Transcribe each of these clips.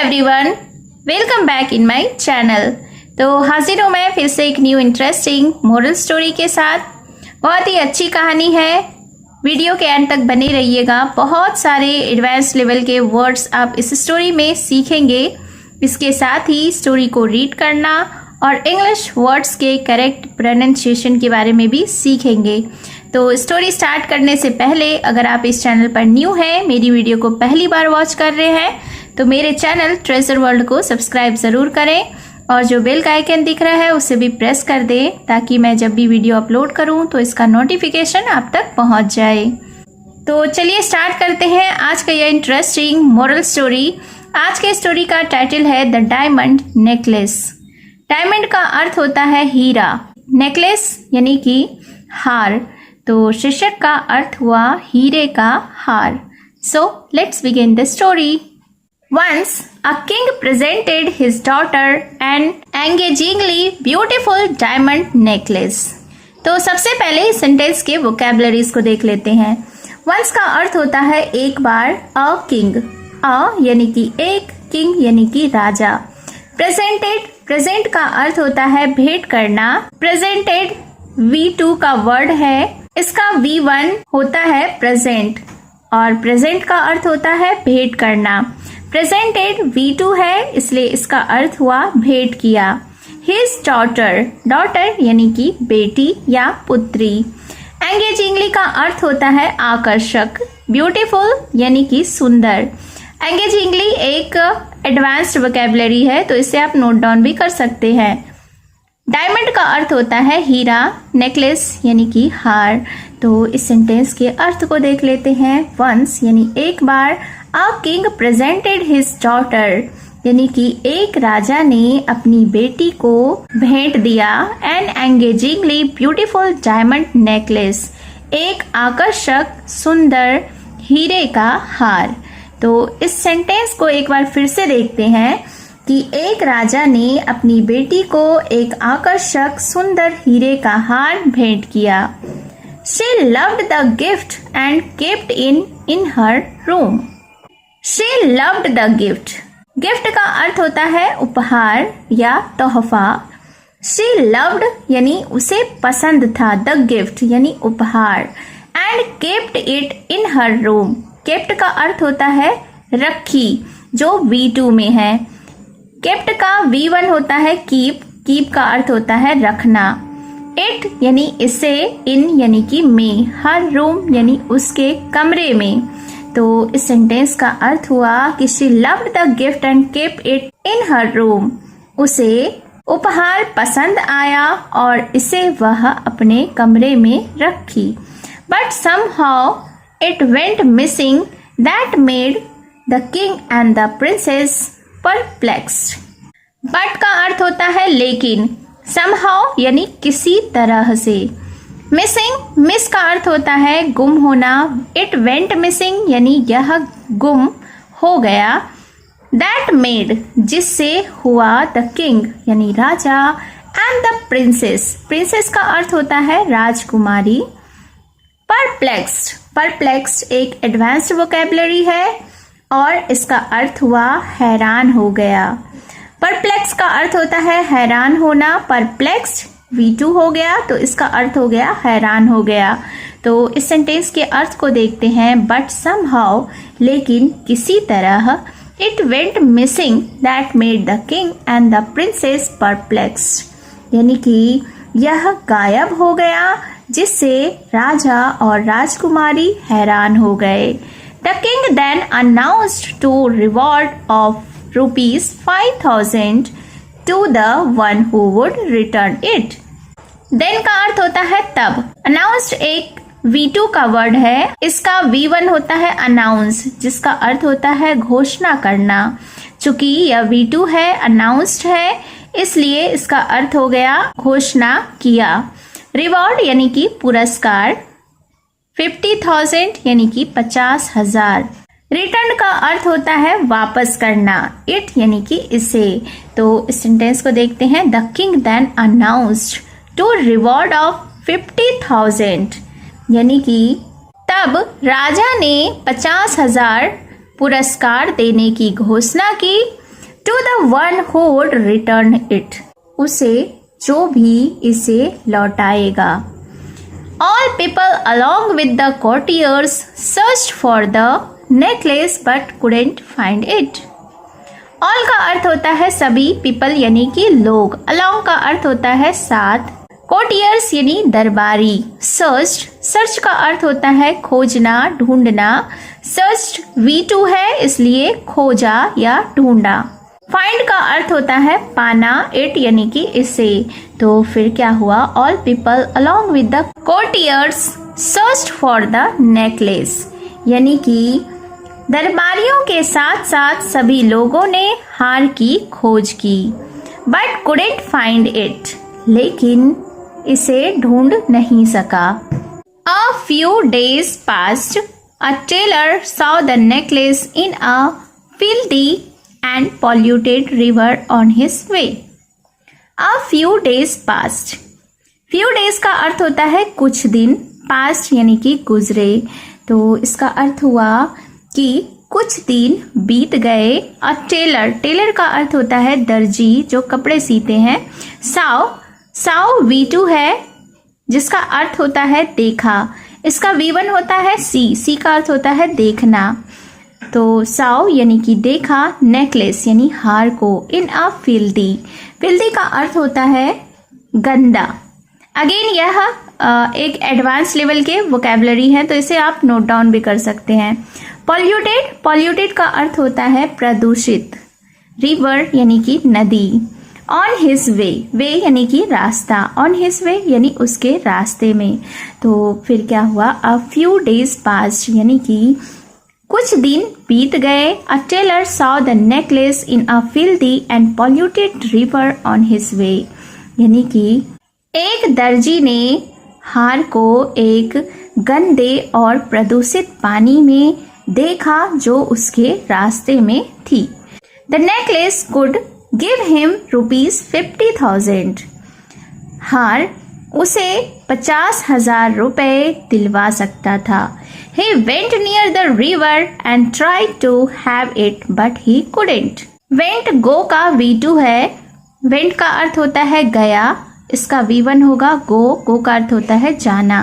Everyone, welcome back in my channel. तो हाजिर हूँ मैं फिर से एक न्यू इंटरेस्टिंग मोरल स्टोरी के साथ। बहुत ही अच्छी कहानी है, वीडियो के एंड तक बने रहिएगा। बहुत सारे एडवांस लेवल के वर्ड्स आप इस स्टोरी में सीखेंगे। इसके साथ ही स्टोरी को रीड करना और इंग्लिश वर्ड्स के करेक्ट प्रोनाउंसिएशन के बारे में भी सीखेंगे। तो स्टोरी स्टार्ट करने से पहले अगर आप इस चैनल पर न्यू हैं, मेरी वीडियो को पहली बार वॉच कर रहे हैं, तो मेरे चैनल ट्रेजर वर्ल्ड को सब्सक्राइब ज़रूर करें और जो बेल का आइकन दिख रहा है उसे भी प्रेस कर दें ताकि मैं जब भी वीडियो अपलोड करूं तो इसका नोटिफिकेशन आप तक पहुंच जाए। तो चलिए स्टार्ट करते हैं आज का यह इंटरेस्टिंग मोरल स्टोरी। आज के स्टोरी का टाइटल है द डायमंड नेकलेस। डायमंड का अर्थ होता है हीरा, नेकलेस यानी कि हार, तो शीर्षक का अर्थ हुआ हीरे का हार। So let's begin the story. Once a king presented his daughter an engagingly beautiful diamond necklace। तो सबसे पहले इस सेंटेंस के वोकैबुलरीज को देख लेते हैं। Once का अर्थ होता है एक बार, a king, a यानी कि एक, king यानी कि राजा। Presented, present का अर्थ होता है भेंट करना। Presented V2 का वर्ड है, इसका V1 होता है present और present का अर्थ होता है भेंट करना। प्रेजेंटेड V2 है, इसलिए इसका अर्थ हुआ भेंट किया। हिज डॉटर, डॉटर यानी कि बेटी या पुत्री। एंगेजिंगली का अर्थ होता है आकर्षक। ब्यूटीफुल यानी कि सुंदर। एंगेजिंगली एक एडवांस्ड वोकैबुलरी है, तो इसे आप नोट डाउन भी कर सकते हैं। डायमंड का अर्थ होता है हीरा, नेकलेस यानी कि हार। तो इस सेंटेंस के अर्थ को देख लेते हैं। वंस यानी एक बार, A king presented his daughter यानी कि एक राजा ने अपनी बेटी को भेंट दिया। An engagingly beautiful diamond necklace, एक आकर्षक सुंदर हीरे का हार। तो इस सेंटेंस को एक बार फिर से देखते हैं कि एक राजा ने अपनी बेटी को एक आकर्षक सुंदर हीरे का हार भेंट किया। She loved the gift and kept in her room। She loved the gift। Gift का अर्थ होता है उपहार या तोहफा। She loved यानी उसे पसंद था, the gift यानी उपहार। And kept it in her room। kept का अर्थ होता है रखी, जो V2 में है। kept का V1 होता है keep, keep का अर्थ होता है रखना। it यानी इसे, in यानी कि में, her room यानी उसके कमरे में। तो इस सेंटेंस का अर्थ हुआ कि she loved the gift and kept it in her room। उसे उपहार पसंद आया और इसे वह अपने कमरे में रखी। But somehow it went missing that made the king and the princess perplexed। But का अर्थ होता है लेकिन, somehow यानी किसी तरह से। मिसिंग, मिस का अर्थ होता है गुम होना। इट वेंट मिसिंग यानी यह गुम हो गया। दैट मेड जिससे हुआ, द किंग यानी राजा, एंड द प्रिंसेस, प्रिंसेस का अर्थ होता है राजकुमारी। परप्लेक्स्ड, परप्लेक्स्ड एक एडवांस्ड वोकैबुलरी है और इसका अर्थ हुआ हैरान हो गया। परप्लेक्स का अर्थ होता है हैरान होना। परप्लेक्स्ड V2 हो गया, तो इसका अर्थ हो गया हैरान हो गया। तो इस सेंटेंस के अर्थ को देखते हैं। बट समहाउ लेकिन किसी तरह, it went missing that made the king and the princess perplexed यानी कि यह गायब हो गया जिससे राजा और राजकुमारी हैरान हो गए। The king then announced to reward of ₹5,000 to the one who would return it। Then का अर्थ होता है तब। Announced एक V2 का वर्ड है, इसका V1 होता है announce, जिसका अर्थ होता है घोषणा करना। चूंकि यह V2 है, announced है, इसलिए इसका अर्थ हो गया घोषणा किया। रिवॉर्ड यानी कि पुरस्कार। 50,000 यानी कि 50,000। रिटर्न का अर्थ होता है वापस करना। इट यानी कि इसे। तो इस सेंटेंस को देखते हैं। The king then announced to reward of 50,000 यानी कि तब राजा ने 50,000 पुरस्कार देने की घोषणा की। to the one who would return it. उसे जो भी इसे लौटाएगा. All people along with the courtiers searched for the necklace but couldn't find it. All का अर्थ होता है सभी, people यानी कि लोग, along का अर्थ होता है साथ, कोटियर्स यानी दरबारी, सर्च का अर्थ होता है खोजना, ढूंढना, सर्च V2 है इसलिए खोजा या ढूंढा. फाइंड का अर्थ होता है पाना, इट यानी कि इसे. तो फिर क्या हुआ, all people along with the courtiers searched for the necklace, यानी कि दरबारियों के साथ साथ सभी लोगों ने हार की खोज की. बट कुडंट फाइंड इट, लेकिन इसे ढूंढ नहीं सका. A few days passed. A tailor saw the necklace in a filthy and polluted river on his way. A few days passed. Few days का अर्थ होता है कुछ दिन, past यानी कि गुजरे. तो इसका अर्थ हुआ कि कुछ दिन बीत गए. A tailor का अर्थ होता है दर्जी जो कपड़े सीते हैं. साव V2 है जिसका अर्थ होता है देखा. इसका V1 होता है सी का अर्थ होता है देखना. तो साव यानी कि देखा, नेकलेस यानी हार को, इन अ फिल्दी का अर्थ होता है गंदा. अगेन यह एक एडवांस लेवल के वोकैबुलरी है तो इसे आप नोट डाउन भी कर सकते हैं. पॉल्यूटेड का अर्थ होता है प्रदूषित. रिवर यानी कि नदी. ऑन हिज वे यानी कि रास्ता, ऑन हिज वे यानी उसके रास्ते में. तो फिर क्या हुआ, अ फ्यू डेज पास्ड यानी कि कुछ दिन बीत गए. A tailor saw the necklace in a filthy and polluted river on his way, यानी कि एक दर्जी ने हार को एक गंदे और प्रदूषित पानी में देखा जो उसके रास्ते में थी. The necklace could give him ₹50,000. हार उसे 50,000 रुपए दिलवा सकता था. He went near the river and tried to have it, but he couldn't. Went go का V2 है. Went का अर्थ होता है गया, इसका V1 होगा go का अर्थ होता है जाना.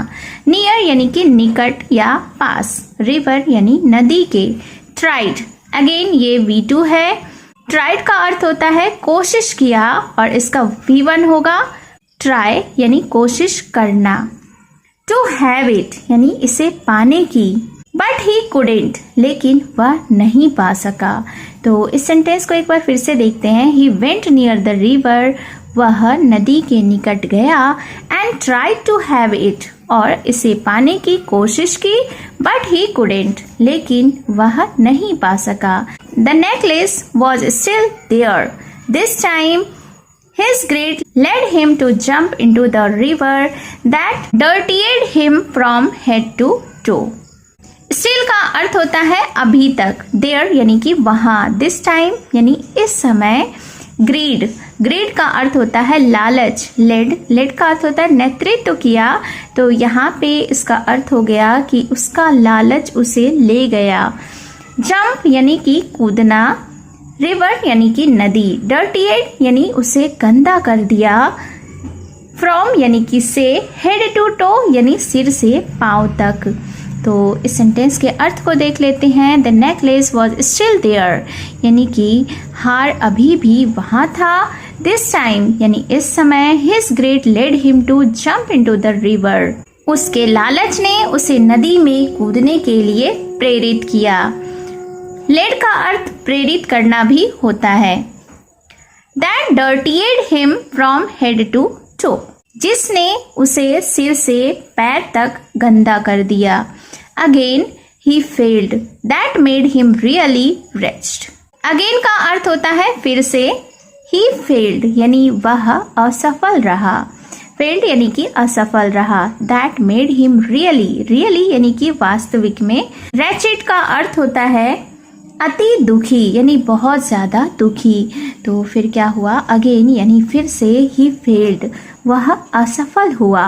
Near यानी कि निकट या पास. River यानी नदी के. Tried अगेन ये V2 है. ट्राइड का अर्थ होता है कोशिश किया और इसका V1 होगा ट्राई यानी कोशिश करना. टू हैव इट यानी इसे पाने की. बट ही कुडेंट लेकिन वह नहीं पा सका. तो इस सेंटेंस को एक बार फिर से देखते हैं. He went near the river, वह नदी के निकट गया. And tried to have it और इसे पाने की कोशिश की. बट ही कुडेंट लेकिन वह नहीं पा सका. The necklace was still there. This time, his greed led him to jump into the river that dirtied him from head to toe. Still का अर्थ होता है अभी तक. There यानी कि वहाँ. This time यानी इस समय. ग्रीड का अर्थ होता है लालच. लेड का अर्थ होता है नेतृत्व किया. तो यहाँ पे इसका अर्थ हो गया कि उसका लालच उसे ले गया. जंप यानी कि कूदना. रिवर यानी कि नदी. डर्टिएड यानी उसे गंदा कर दिया. फ्रॉम यानी कि से. हेड टू टो यानी सिर से पांव तक. तो इस सेंटेंस के अर्थ को देख लेते हैं. The necklace was still there यानी कि हार अभी भी वहाँ था. दिस टाइम यानी इस समय. His greed led him to jump into the river, उसके लालच ने उसे नदी में कूदने के लिए प्रेरित किया. लेड का अर्थ प्रेरित करना भी होता है. That dirtied him from head to toe, जिसने उसे सिर से पैर तक गंदा कर दिया. Again he failed, that made him really wretched. Again का अर्थ होता है फिर से. ही फेल्ड यानी वह असफल रहा. फेल्ड यानी कि असफल रहा. दैट मेड हिम रियली यानी कि वास्तविक में. wretched का अर्थ होता है अति दुखी यानी बहुत ज्यादा दुखी. तो फिर क्या हुआ, अगेन यानी फिर से. ही फेल्ड वह असफल हुआ.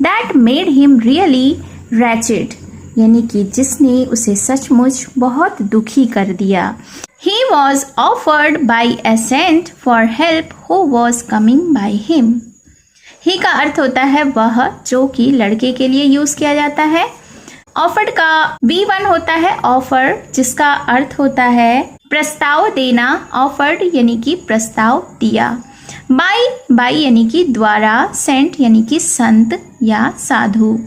That made him really wretched यानी कि जिसने उसे सचमुच बहुत दुखी कर दिया। He was offered by a saint for help who was coming by him. He का अर्थ होता है वह, जो कि लड़के के लिए यूज किया जाता है। ऑफर्ड का V1 होता है ऑफर, जिसका अर्थ होता है प्रस्ताव देना। ऑफर्ड यानी कि प्रस्ताव दिया। बाई यानी कि द्वारा। सेंट यानी कि संत या साधु।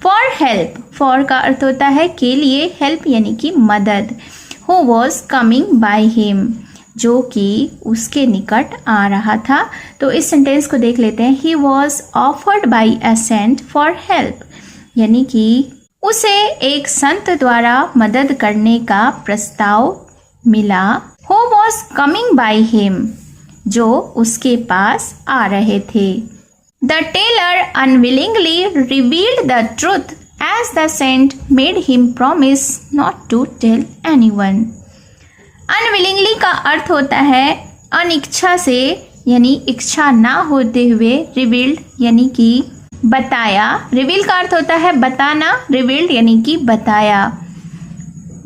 फॉर हेल्प, फॉर का अर्थ होता है के लिए, हेल्प यानी कि मदद। Who was coming by him, जो कि उसके निकट आ रहा था। तो इस सेंटेंस को देख लेते हैं। He was offered by a saint for help, यानी कि उसे एक संत द्वारा मदद करने का प्रस्ताव मिला। Who was coming by him, जो उसके पास आ रहे थे। The tailor unwillingly revealed the truth as the saint made him promise not to tell anyone. Unwillingly का अर्थ होता है अनिच्छा से, यानी इच्छा ना होते हुए। revealed यानी कि बताया। reveal का अर्थ होता है बताना। revealed यानी कि बताया।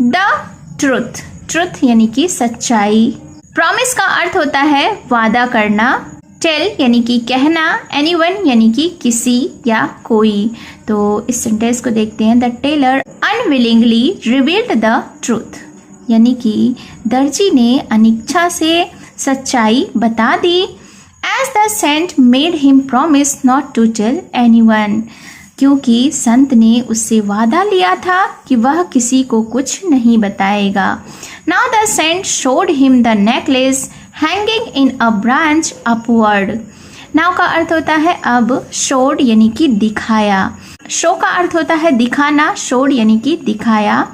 the truth, truth यानी कि सच्चाई। promise का अर्थ होता है वादा करना। टेल यानी कि कहना। एनीवन यानी कि किसी या कोई। तो इस सेंटेंस को देखते हैं। The tailor unwillingly revealed the truth, यानी कि दर्जी ने अनिच्छा से सच्चाई बता दी। As the saint made him promise not to tell anyone, क्योंकि संत ने उससे वादा लिया था कि वह किसी को कुछ नहीं बताएगा। Now the saint showed him the necklace hanging in a branch upward. Now का अर्थ होता है अब। शोड यानी कि दिखाया। शो का अर्थ होता है दिखाना। शोड यानी कि दिखाया।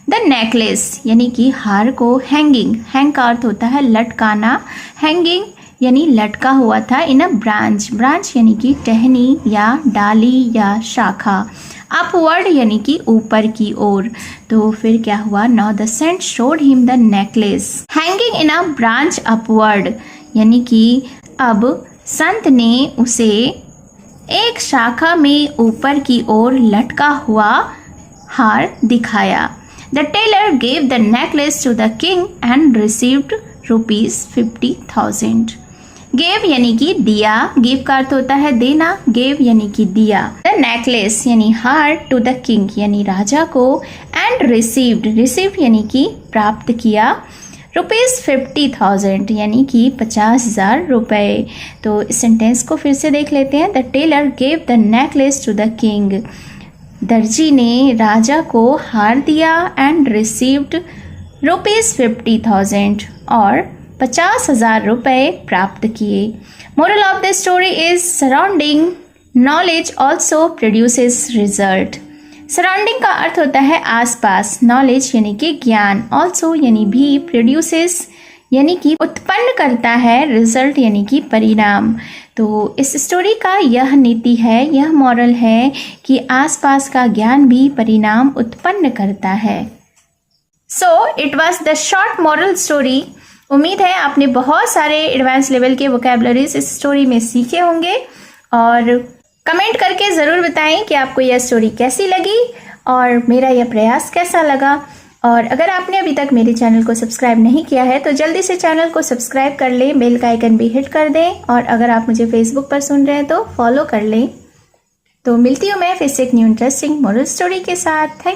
द नेकलेस यानी कि हार को। हैंगिंग, हैंग का अर्थ होता है लटकाना। हैंगिंग यानी लटका हुआ था। इन अ ब्रांच, ब्रांच यानी कि टहनी या डाली या शाखा। अपवर्ड यानी कि ऊपर की ओर। तो फिर क्या हुआ। Now the saint showed him the necklace hanging in a branch upward, यानी कि अब संत ने उसे एक शाखा में ऊपर की ओर लटका हुआ हार दिखाया। The tailor gave the necklace to the king and received ₹50,000। Gave यानी कि दिया। गिव का अर्थ होता है देना। गेव यानी कि दिया। द नेकलेस यानी हार टू द किंग यानी राजा को। एंड रिसीव्ड, रिसीव्ड यानी कि प्राप्त किया। ₹50,000 यानी कि 50,000 रुपए। तो इस सेंटेंस को फिर से देख लेते हैं। The tailor gave the necklace to the king, दर्जी ने राजा को हार दिया। एंड रिसीव्ड ₹50,000 और 50,000 रुपए प्राप्त किए। Moral of the story is surrounding knowledge also produces result. Surrounding का अर्थ होता है आसपास। नॉलेज यानी कि ज्ञान। ऑल्सो यानी भी। प्रोड्यूसेस यानी कि उत्पन्न करता है। रिजल्ट यानी कि परिणाम। तो इस स्टोरी का यह नीति है, यह मॉरल है कि आसपास का ज्ञान भी परिणाम उत्पन्न करता है। So it was the short moral story. उम्मीद है आपने बहुत सारे एडवांस लेवल के वोकैबुलरीज इस स्टोरी में सीखे होंगे और कमेंट करके ज़रूर बताएं कि आपको यह स्टोरी कैसी लगी और मेरा यह प्रयास कैसा लगा। और अगर आपने अभी तक मेरे चैनल को सब्सक्राइब नहीं किया है तो जल्दी से चैनल को सब्सक्राइब कर लें, बेल का आइकन भी हिट कर दें और अगर आप मुझे फेसबुक पर सुन रहे हैं तो फॉलो कर लें। तो मिलती हूँ मैं फिर से एक न्यू इंटरेस्टिंग मॉरल स्टोरी के साथ। थैंक